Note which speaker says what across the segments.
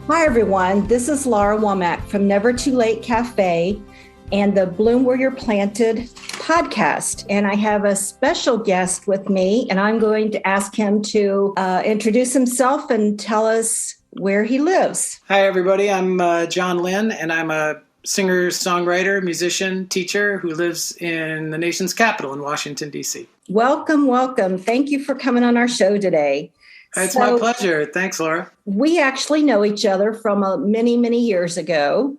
Speaker 1: Hi, everyone. This is Laura Womack from Never Too Late Cafe and the Bloom Where You're Planted podcast. And I have a special guest with me, and I'm going to ask him to introduce himself and tell us where he lives.
Speaker 2: Hi, everybody. I'm John Linn, and I'm a singer, songwriter, musician, teacher who lives in the nation's capital in Washington, D.C.
Speaker 1: Welcome, welcome. Thank you for coming on our show today.
Speaker 2: It's my pleasure. Thanks, Laura.
Speaker 1: We actually know each other from many, many years ago.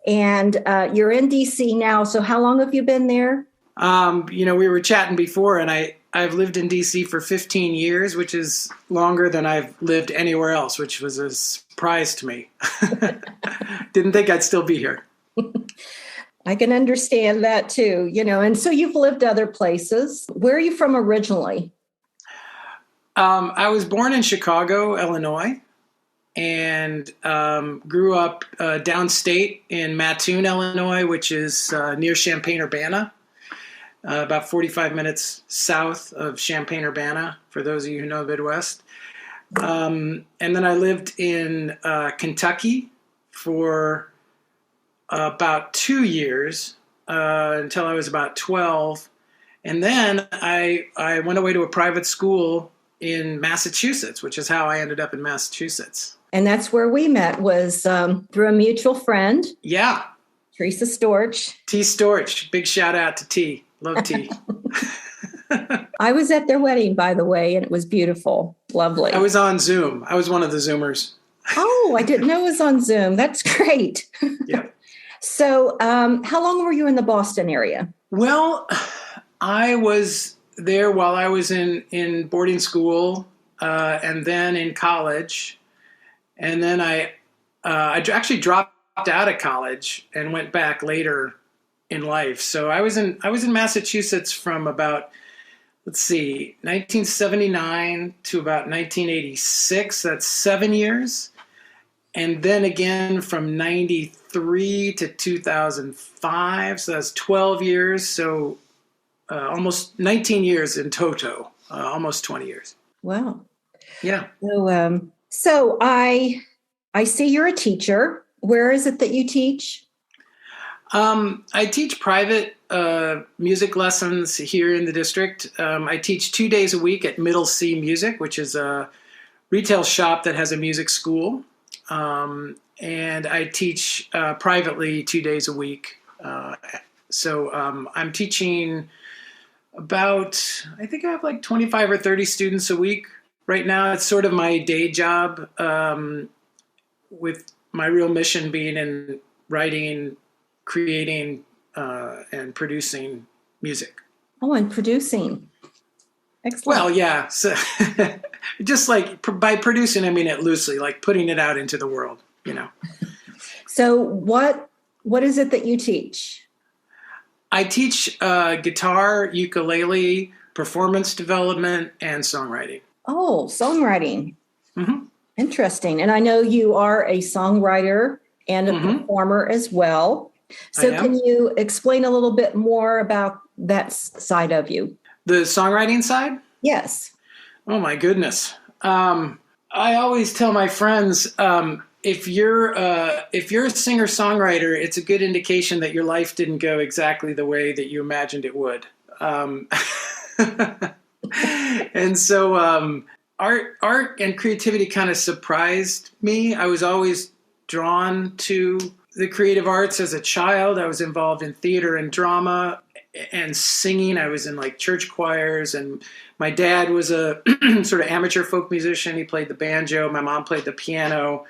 Speaker 1: And you're in D.C. now. So how long have you been there?
Speaker 2: We were chatting before, and I've lived in D.C. for 15 years, which is longer than I've lived anywhere else, which was a surprise to me. Didn't think I'd still be here.
Speaker 1: I can understand that too, and so you've lived other places. Where are you from originally?
Speaker 2: I was born in Chicago, Illinois, and grew up downstate in Mattoon, Illinois, which is near Champaign-Urbana, about 45 minutes south of Champaign-Urbana, for those of you who know the Midwest. And then I lived in Kentucky for about 2 years until I was about 12. And then I went away to a private school in Massachusetts, which is how I ended up in Massachusetts.
Speaker 1: And that's where we met, was through a mutual friend.
Speaker 2: Yeah.
Speaker 1: Teresa Storch.
Speaker 2: T. Storch. Big shout out to T. Love T.
Speaker 1: I was at their wedding, by the way, and it was beautiful. Lovely.
Speaker 2: I was on Zoom. I was one of the Zoomers.
Speaker 1: Oh, I didn't know it was on Zoom. That's great.
Speaker 2: Yeah.
Speaker 1: So how long were you in the Boston area?
Speaker 2: Well, I was there while I was in boarding school and then in college. And then I actually dropped out of college and went back later in life. So I was in Massachusetts from about, 1979 to about 1986. That's 7 years. And then again from 93 to 2005. So that's 12 years. So almost 19 years in toto, almost 20 years.
Speaker 1: Wow.
Speaker 2: Yeah.
Speaker 1: So I see you're a teacher. Where is it that you teach?
Speaker 2: I teach private music lessons here in the district. I teach 2 days a week at Middle C Music, which is a retail shop that has a music school. And I teach privately 2 days a week. So I'm teaching about, I think I have like 25 or 30 students a week right now. It's sort of my day job, with my real mission being in writing, creating, and producing music.
Speaker 1: Oh, and producing. Excellent.
Speaker 2: Well, yeah. So just like by producing, I mean it loosely, like putting it out into the world,
Speaker 1: So what is it that you teach?
Speaker 2: I teach guitar, ukulele, performance development, and songwriting.
Speaker 1: Oh, songwriting.
Speaker 2: Mm-hmm.
Speaker 1: Interesting. And I know you are a songwriter and a performer as well. So can you explain a little bit more about that side of you?
Speaker 2: The songwriting side?
Speaker 1: Yes.
Speaker 2: Oh, my goodness. I always tell my friends, if you're a singer-songwriter, it's a good indication that your life didn't go exactly the way that you imagined it would. And so art and creativity kind of surprised me. I was always drawn to the creative arts as a child. I was involved in theater and drama and singing. I was in like church choirs, and my dad was a sort of amateur folk musician. He played the banjo. My mom played the piano.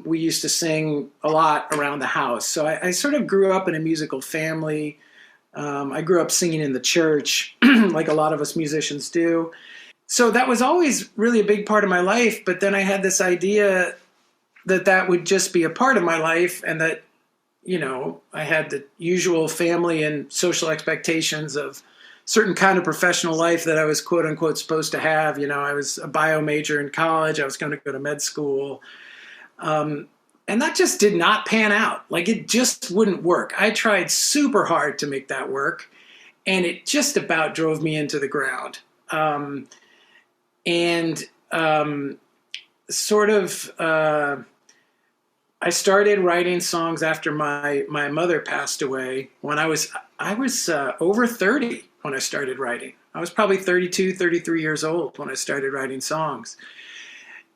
Speaker 2: We used to sing a lot around the house. So I sort of grew up in a musical family. I grew up singing in the church, like a lot of us musicians do. So that was always really a big part of my life. But then I had this idea that would just be a part of my life, and that, I had the usual family and social expectations of certain kind of professional life that I was quote unquote supposed to have. I was a bio major in college. I was going to go to med school. And that just did not pan out. Like, it just wouldn't work. I tried super hard to make that work, and it just about drove me into the ground. sort of, I started writing songs after my mother passed away when I was over 30 when I started writing. I was probably 32, 33 years old when I started writing songs.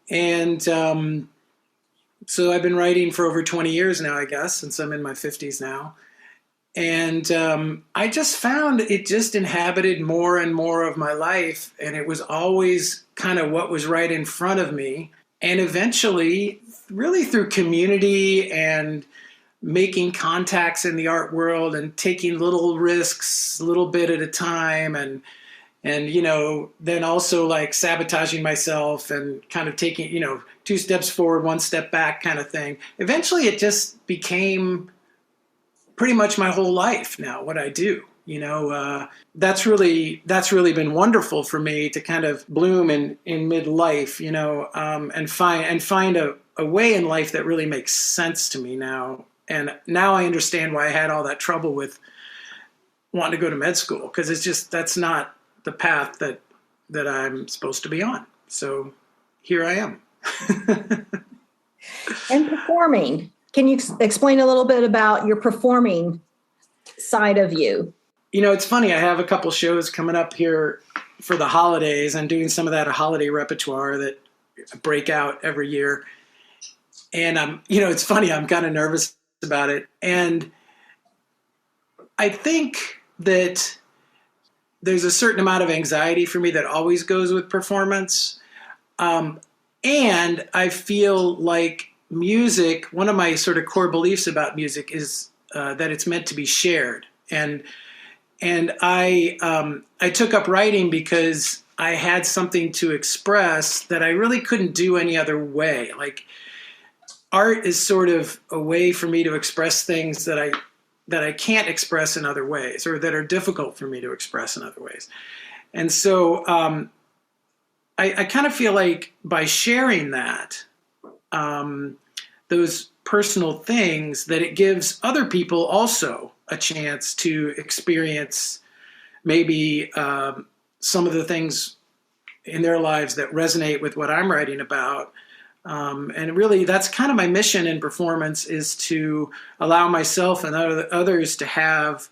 Speaker 2: And so I've been writing for over 20 years now, I guess, since I'm in my 50s now. And I just found it just inhabited more and more of my life. And it was always kind of what was right in front of me. And eventually, really through community and making contacts in the art world and taking little risks a little bit at a time, and then also like sabotaging myself and kind of taking, 2 steps forward, 1 step back kind of thing. Eventually it just became pretty much my whole life now, what I do. That's really been wonderful for me to kind of bloom in midlife, and find a way in life that really makes sense to me now. And now I understand why I had all that trouble with wanting to go to med school, because that's not the path that I'm supposed to be on. So here I am.
Speaker 1: And performing. Can you explain a little bit about your performing side of you?
Speaker 2: It's funny. I have a couple shows coming up here for the holidays. I'm doing some of that holiday repertoire that break out every year. And it's funny. I'm kind of nervous about it. And I think that there's a certain amount of anxiety for me that always goes with performance. And I feel like music, one of my sort of core beliefs about music is that it's meant to be shared. And I took up writing because I had something to express that I really couldn't do any other way. Like, art is sort of a way for me to express things that I can't express in other ways, or that are difficult for me to express in other ways. And so I kind of feel like by sharing that, those personal things, that it gives other people also a chance to experience maybe some of the things in their lives that resonate with what I'm writing about. And really, that's kind of my mission in performance, is to allow myself and others to have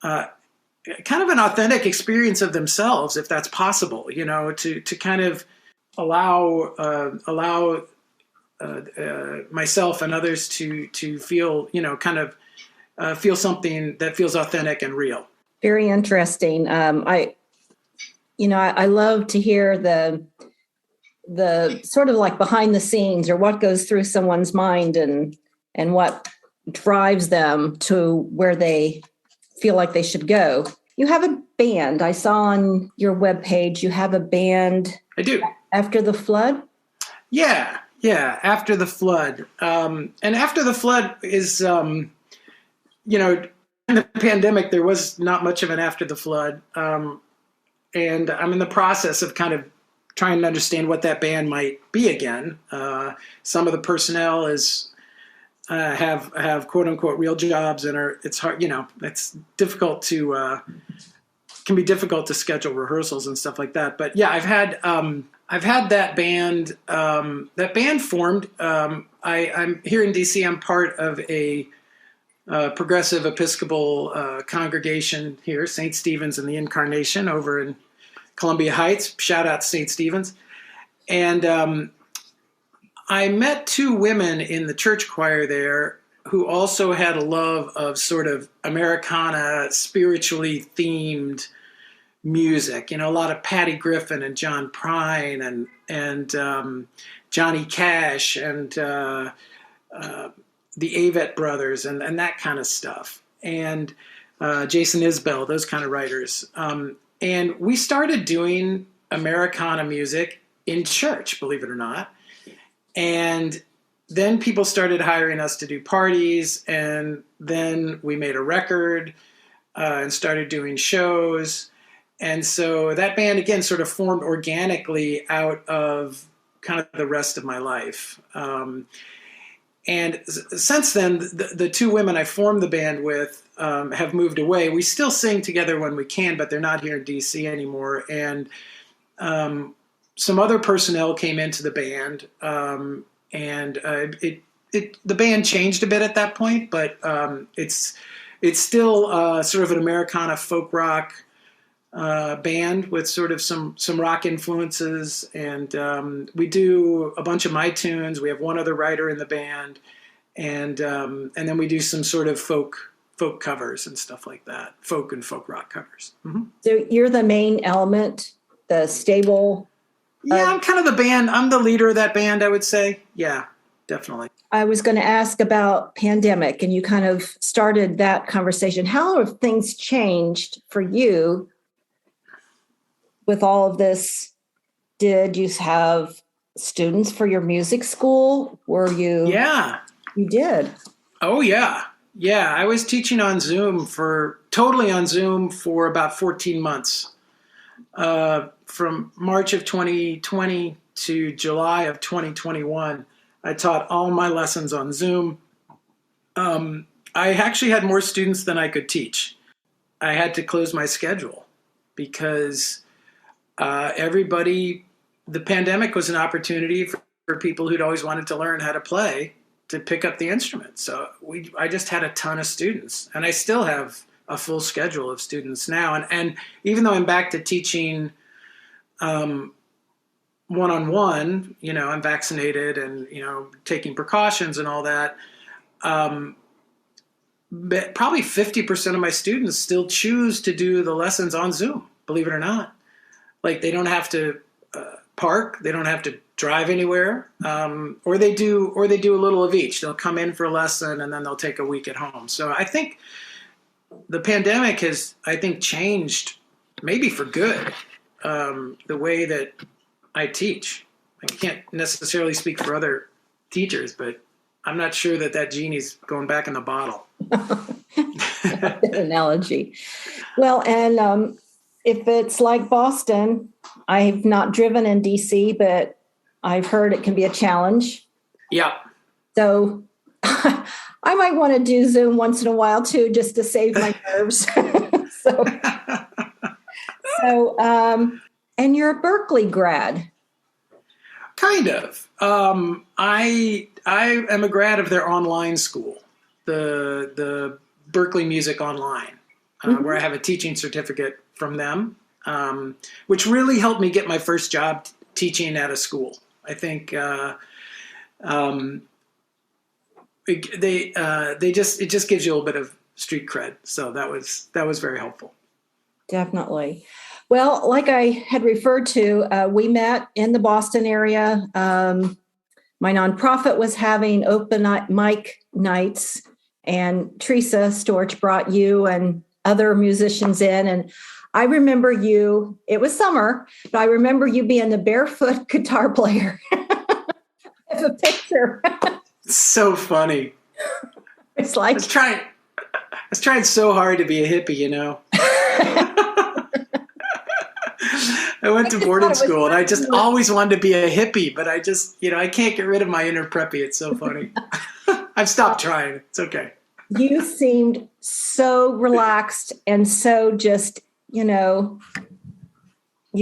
Speaker 2: kind of an authentic experience of themselves, if that's possible, to kind of allow myself and others to feel, feel something that feels authentic and real.
Speaker 1: Very interesting. I love to hear the sort of like behind the scenes, or what goes through someone's mind and what drives them to where they feel like they should go. You have a band. I saw on your webpage you have a band.
Speaker 2: I do.
Speaker 1: After the Flood?
Speaker 2: Yeah. After the Flood. And After the Flood is, in the pandemic, there was not much of an After the Flood. And I'm in the process of kind of trying to understand what that band might be again. Some of the personnel have quote unquote real jobs, and it's hard, it's difficult to, can be difficult to schedule rehearsals and stuff like that. But yeah, I've had that band, formed. I'm here in DC. I'm part of a progressive Episcopal congregation here, St. Stephen's and the Incarnation, over in Columbia Heights. Shout out to St. Stephen's. And I met 2 women in the church choir there who also had a love of sort of Americana, spiritually themed music. A lot of Patty Griffin and John Prine and Johnny Cash and the Avett Brothers and that kind of stuff. And Jason Isbell, those kind of writers. And we started doing Americana music in church, believe it or not. And then people started hiring us to do parties, and then we made a record and started doing shows. And so that band, again, sort of formed organically out of kind of the rest of my life. And since then, the 2 women I formed the band with have moved away. We still sing together when we can, but they're not here in DC anymore. And some other personnel came into the band, and the band changed a bit at that point, but it's still sort of an Americana folk rock band with sort of some rock influences, and we do a bunch of my tunes. We have one other writer in the band, and then we do some sort of folk covers and stuff like that, folk and folk rock covers. Mm-hmm.
Speaker 1: So you're the main element, the stable.
Speaker 2: Yeah, I'm kind of the band. I'm the leader of that band, I would say. Yeah, definitely.
Speaker 1: I was going to ask about pandemic, and you kind of started that conversation. How have things changed for you with all of this? Did you have students for your music school? Were you?
Speaker 2: Yeah.
Speaker 1: You did?
Speaker 2: Oh, yeah. Yeah, I was teaching totally on Zoom for about 14 months. From March of 2020 to July of 2021, I taught all my lessons on Zoom. I actually had more students than I could teach. I had to close my schedule because the pandemic was an opportunity for people who'd always wanted to learn how to play to pick up the instrument. So I just had a ton of students, and I still have a full schedule of students now. And even though I'm back to teaching one-on-one, I'm vaccinated and, taking precautions and all that. But probably 50% of my students still choose to do the lessons on Zoom, believe it or not. Like, they don't have to park, they don't have to drive anywhere, or they do a little of each. They'll come in for a lesson and then they'll take a week at home. So I think the pandemic has, changed, maybe for good, the way that I teach. I can't necessarily speak for other teachers, but I'm not sure that genie's going back in the bottle.
Speaker 1: Good analogy. Well, and if it's like Boston, I've not driven in DC, but I've heard it can be a challenge.
Speaker 2: Yeah.
Speaker 1: So I might want to do Zoom once in a while too, just to save my nerves. So, and you're a Berkeley grad.
Speaker 2: Kind of. I am a grad of their online school, the Berkeley Music Online, where I have a teaching certificate from them, which really helped me get my first job teaching at a school. I think it just gives you a little bit of street cred, so that was very helpful. Definitely.
Speaker 1: Well, like I had referred to, we met in the Boston area. My nonprofit was having open mic nights, and Teresa Storch brought you and other musicians in. And I remember you, it was summer, but I remember you being the barefoot guitar player. I have a picture.
Speaker 2: So funny.
Speaker 1: It's like
Speaker 2: I was trying so hard to be a hippie, I went to boarding school and I just always wanted to be a hippie, but I just, I can't get rid of my inner preppy. It's so funny. I've stopped trying. It's okay.
Speaker 1: You seemed so relaxed and so just, you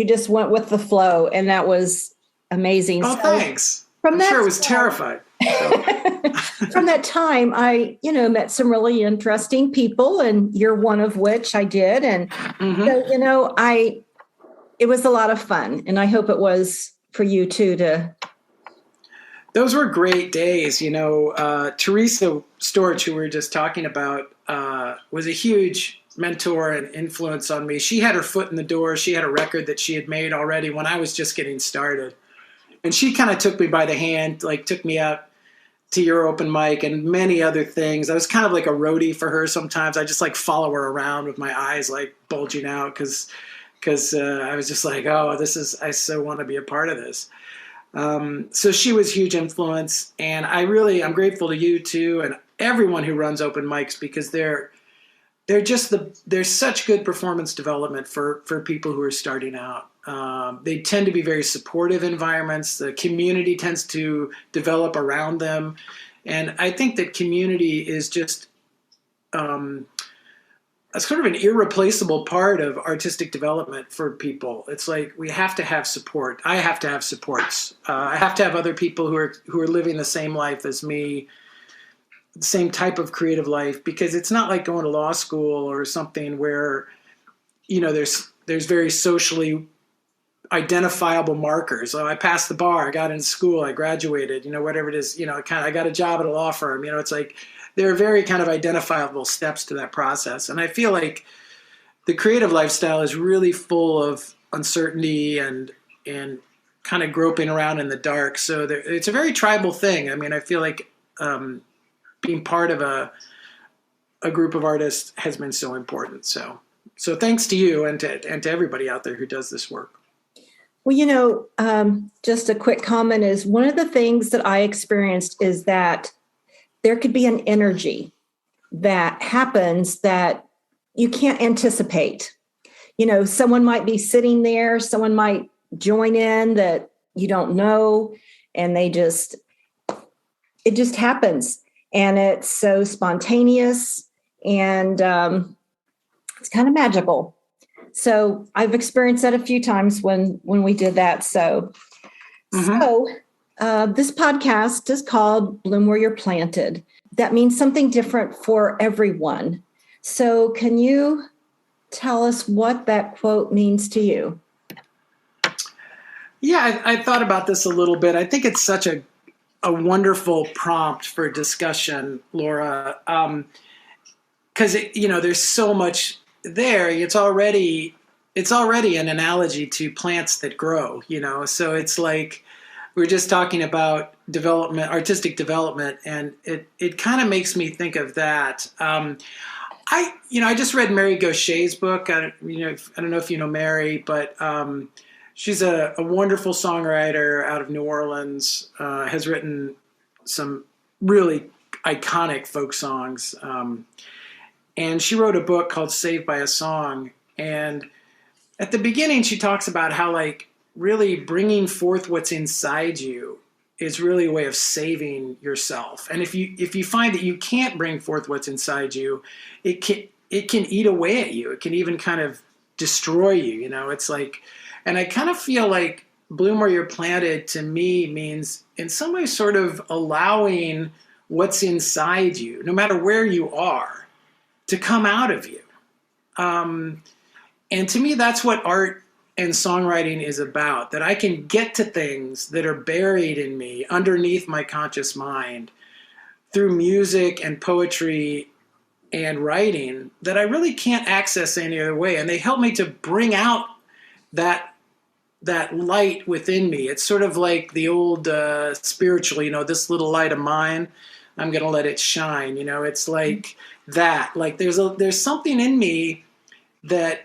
Speaker 1: just went with the flow, and that was amazing.
Speaker 2: Oh, thanks. I'm sure I was terrified.
Speaker 1: From that time, I, met some really interesting people, and you're one of which I did. And so, it was a lot of fun, and I hope it was for you too.
Speaker 2: Those were great days. Teresa Storch, who we were just talking about, was a huge mentor and influence on me. She had her foot in the door. She had a record that she had made already when I was just getting started. And she kind of took me by the hand, took me out to your open mic and many other things. I was kind of like a roadie for her sometimes. I just follow her around with my eyes bulging out because I was just I so want to be a part of this. So she was a huge influence, and I'm grateful to you too, and everyone who runs open mics, because they're such good performance development for people who are starting out. They tend to be very supportive environments. The community tends to develop around them, and I think that community is just sort of an irreplaceable part of artistic development for people. It's like we have to have support. I have to have supports. I have to have other people who are living the same life as me, the same type of creative life, because it's not like going to law school or something where, there's very socially identifiable markers. Oh, I passed the bar, I got into school, I graduated, whatever it is, I got a job at a law firm. It's like there are very kind of identifiable steps to that process. And I feel like the creative lifestyle is really full of uncertainty and kind of groping around in the dark. So it's a very tribal thing. I mean, I feel like being part of a group of artists has been so important. So thanks to you and to everybody out there who does this work.
Speaker 1: Well, just a quick comment is one of the things that I experienced is that there could be an energy that happens that you can't anticipate. Someone might be sitting there, someone might join in that you don't know, and it just happens. And it's so spontaneous and it's kind of magical. So I've experienced that a few times when we did that. So this podcast is called Bloom Where You're Planted. That means something different for everyone. So can you tell us what that quote means to you?
Speaker 2: Yeah, I thought about this a little bit. I think it's such a wonderful prompt for discussion, Laura, because there's so much there. It's already an analogy to plants that grow. So it's like we were just talking about artistic development, and it kind of makes me think of that. I just read Mary Gaucher's book. I don't know if you know Mary, but she's a wonderful songwriter out of New Orleans, has written some really iconic folk songs. And she wrote a book called Saved by a Song. And at the beginning, she talks about how really bringing forth what's inside you is really a way of saving yourself. And if you find that you can't bring forth what's inside you, it can eat away at you. It can even kind of destroy you. It's like, and I kind of feel like Bloom Where You're Planted to me means in some way sort of allowing what's inside you, no matter where you are, to come out of you. And to me, that's what art and songwriting is about, that I can get to things that are buried in me underneath my conscious mind through music and poetry and writing that I really can't access any other way. And they help me to bring out that light within me. It's sort of like the old spiritual, this little light of mine, I'm going to let it shine. It's like that. Like there's something in me that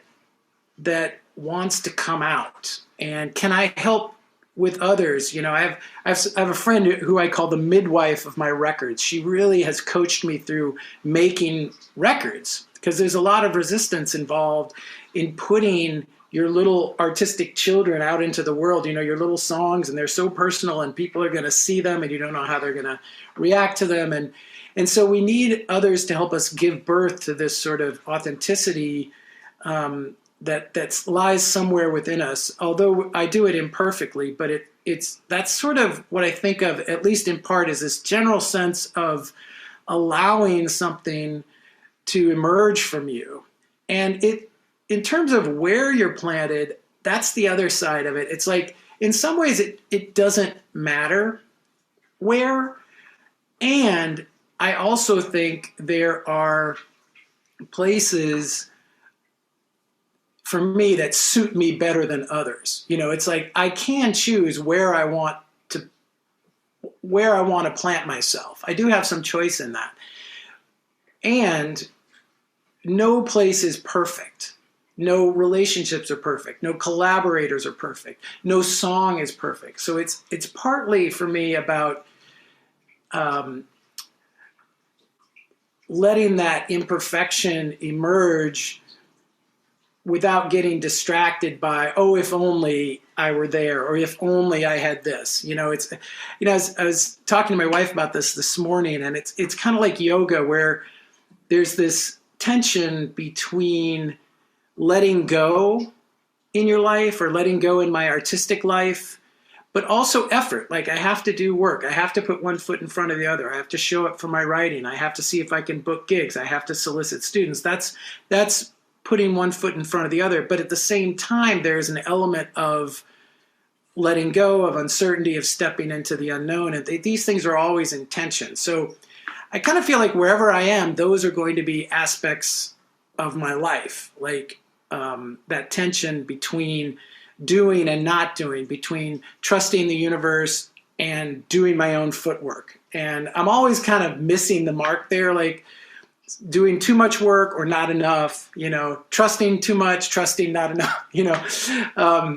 Speaker 2: wants to come out. And can I help with others? I have a friend who I call the midwife of my records. She really has coached me through making records, because there's a lot of resistance involved in putting your little artistic children out into the world, your little songs, and they're so personal and people are going to see them and you don't know how they're going to react to them. And so we need others to help us give birth to this sort of authenticity that lies somewhere within us, although I do it imperfectly, but that's sort of what I think of, at least in part, is this general sense of allowing something to emerge from you. And in terms of where you're planted, that's the other side of it. It's like, in some ways, it doesn't matter where. And I also think there are places for me that suit me better than others. It's like I can choose where I want to plant myself. I do have some choice in that. And no place is perfect. No relationships are perfect. No collaborators are perfect. No song is perfect. So it's partly for me about letting that imperfection emerge without getting distracted by, oh, if only I were there, or if only I had this. I was talking to my wife about this morning, and it's kind of like yoga, where there's this tension between letting go in your life or letting go in my artistic life, but also effort. Like I have to do work. I have to put one foot in front of the other. I have to show up for my writing. I have to see if I can book gigs. I have to solicit students. That's putting one foot in front of the other. But at the same time, there's an element of letting go, of uncertainty, of stepping into the unknown. And these things are always in tension. So I kind of feel like wherever I am, those are going to be aspects of my life. Like that tension between doing and not doing, between trusting the universe and doing my own footwork. And I'm always kind of missing the mark there, like doing too much work or not enough, trusting too much, trusting not enough,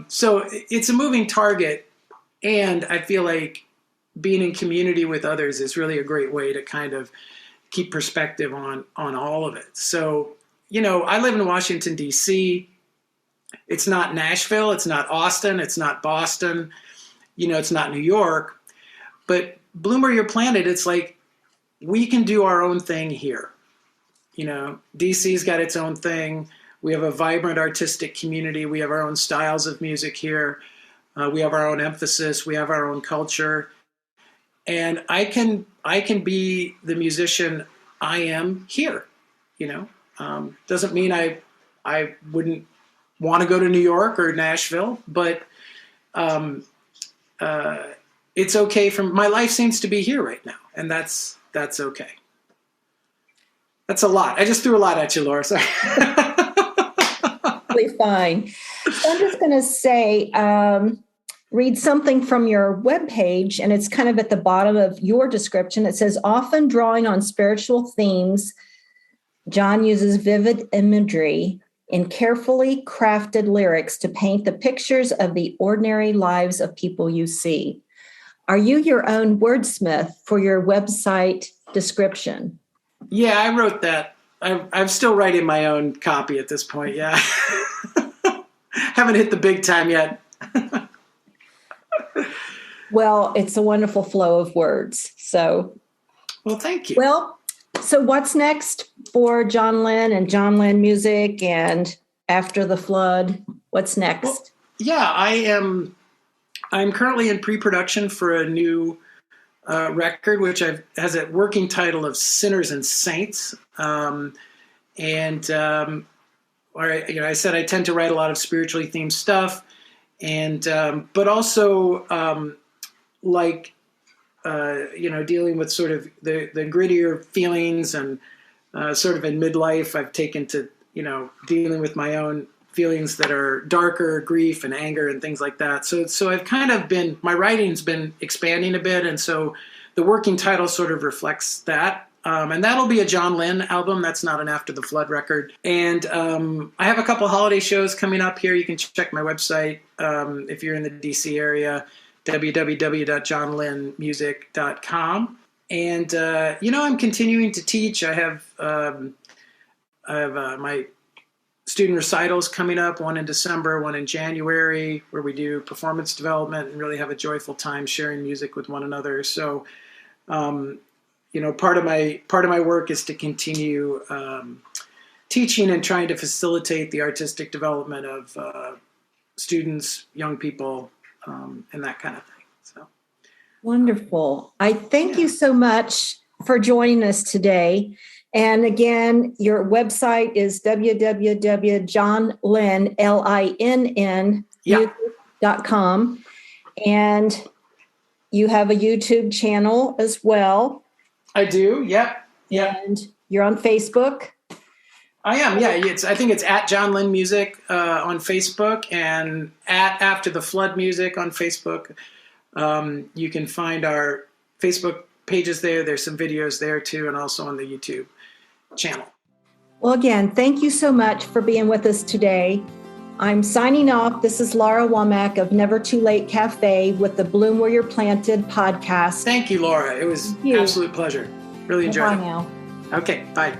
Speaker 2: so it's a moving target. And I feel like being in community with others is really a great way to kind of keep perspective on all of it. So, I live in Washington, D.C. It's not Nashville, it's not Austin, it's not Boston, it's not New York. But Bloom Where You're Planted, it's like we can do our own thing here. DC's got its own thing. We have a vibrant artistic community. We have our own styles of music here. We have our own emphasis. We have our own culture. And I can be the musician I am here. Doesn't mean I wouldn't want to go to New York or Nashville, but it's okay. My life seems to be here right now, and that's okay. That's a lot. I just threw a lot at you, Laura. Sorry.
Speaker 1: Totally fine. So I'm just going to say, read something from your webpage, and it's kind of at the bottom of your description. It says, often drawing on spiritual themes, John uses vivid imagery in carefully crafted lyrics to paint the pictures of the ordinary lives of people you see. Are you your own wordsmith for your website description?
Speaker 2: Yeah, I wrote that. I'm still writing my own copy at this point. Yeah. Haven't hit the big time yet.
Speaker 1: Well, it's a wonderful flow of words. So,
Speaker 2: well, thank you.
Speaker 1: Well, so what's next for John Linn and John Linn Music and After the Flood? What's next?
Speaker 2: Well, yeah, I'm currently in pre-production for a new record, which has a working title of Sinners and Saints. I said I tend to write a lot of spiritually themed stuff, and but also dealing with sort of the grittier feelings, and sort of in midlife, I've taken to dealing with my own feelings that are darker, grief and anger and things like that. So I've kind of my writing's been expanding a bit, and so the working title sort of reflects that. And that'll be a John Linn album. That's not an After the Flood record. And I have a couple holiday shows coming up here. You can check my website if you're in the DC area, www.johnlinnmusic.com. And, I'm continuing to teach. I have my student recitals coming up, one in December, one in January, where we do performance development and really have a joyful time sharing music with one another. So, part of my work is to continue teaching and trying to facilitate the artistic development of students, young people, and that kind of thing. So
Speaker 1: wonderful. I thank you so much for joining us today. And again, your website is www.johnlinnmusic.com. And you have a YouTube channel as well.
Speaker 2: I do. Yep.
Speaker 1: And you're on Facebook.
Speaker 2: I am. Yeah. I think it's at John Linn Music on Facebook, and at After the Flood Music on Facebook. You can find our Facebook pages there. There's some videos there too, and also on the YouTube channel.
Speaker 1: Well, again, thank you so much for being with us today. I'm signing off. This is Laura Womack of Never Too Late Cafe with the Bloom Where You're Planted podcast.
Speaker 2: Thank you, Laura. It was an absolute pleasure. Really enjoyed it.
Speaker 1: Bye now.
Speaker 2: Okay, bye.